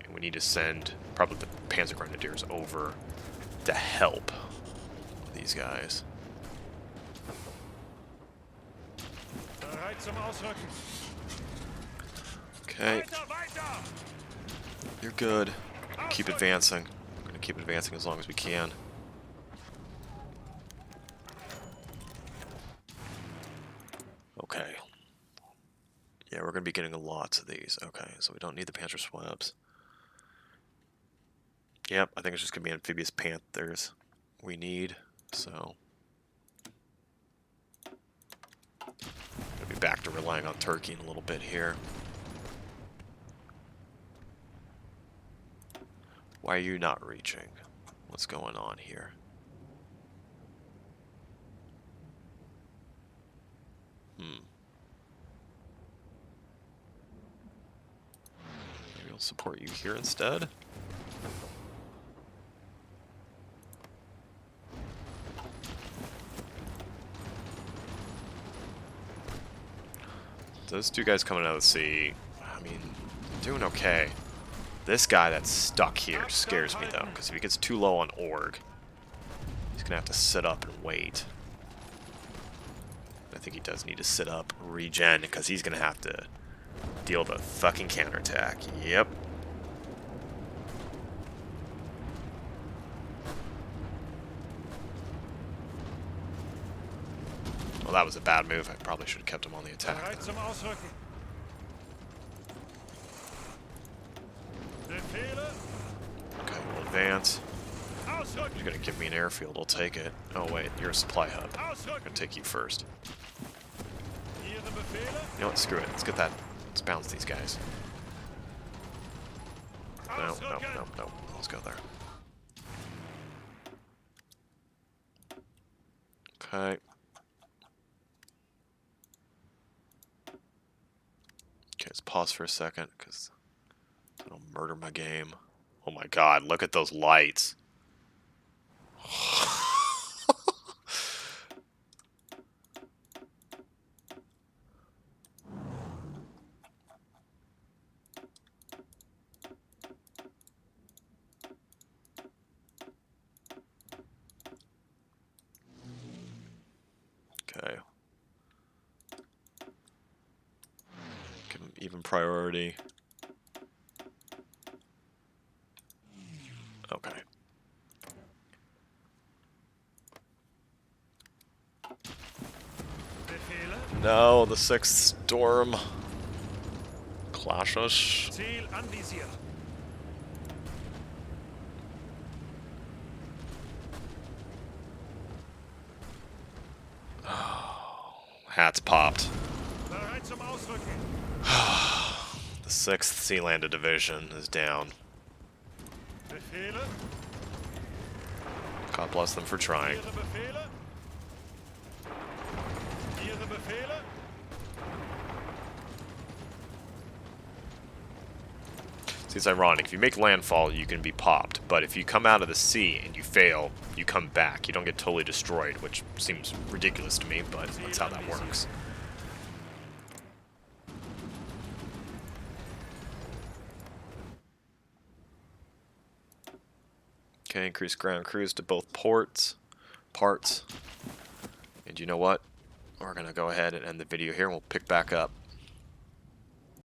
And we need to send probably the Panzer Grenadiers over to help these guys. Bereit zum Ausrücken. Okay, Weiter, weiter. you're good. Keep advancing. We're going to keep advancing as long as we can. Okay. Yeah, we're going to be getting lots of these. Okay, so we don't need the Panzer Swabs. Yep, I think it's just going to be amphibious Panthers we need, so... We'll be back to relying on Turkey in a little bit here. Why are you not reaching? What's going on here? Maybe I'll support you here instead? Those 2 guys coming out of the sea, I mean, doing okay. This guy that's stuck here scares me, though, because if he gets too low on org, he's going to have to sit up and wait. I think he does need to sit up, regen, because he's going to have to deal with a fucking counterattack. Yep. Well, that was a bad move. I probably should have kept him on the attack. Bereit zum Ausrücken. Befehle. Okay, we'll advance. Ausrücken. You're going to give me an airfield. I'll take it. Oh, wait. You're a supply hub. I'm Ausrücken. going to take you first. Ihre Befehle. You know what? Screw it. Let's get that. Let's bounce these guys. No, no, Ausrücken. no, no. Let's go there. Okay. Okay, let's pause for a second, because it'll murder my game. Oh my god, look at those lights. Okay. even priority. Okay. Befehle? No, the 6th storm. Clash us. Ziel anvisieren. Hats popped. Bereit zum Ausrücken. The 6th Sea Landed Division is down. Befehle? God bless them for trying. Ihre Befehle? Ihre Befehle? See, it's ironic. If you make landfall, you can be popped. But if you come out of the sea and you fail, you come back. You don't get totally destroyed, which seems ridiculous to me, but that's how that works. Okay, increase ground crews to both parts. And you know what? We're going to go ahead and end the video here, and we'll pick back up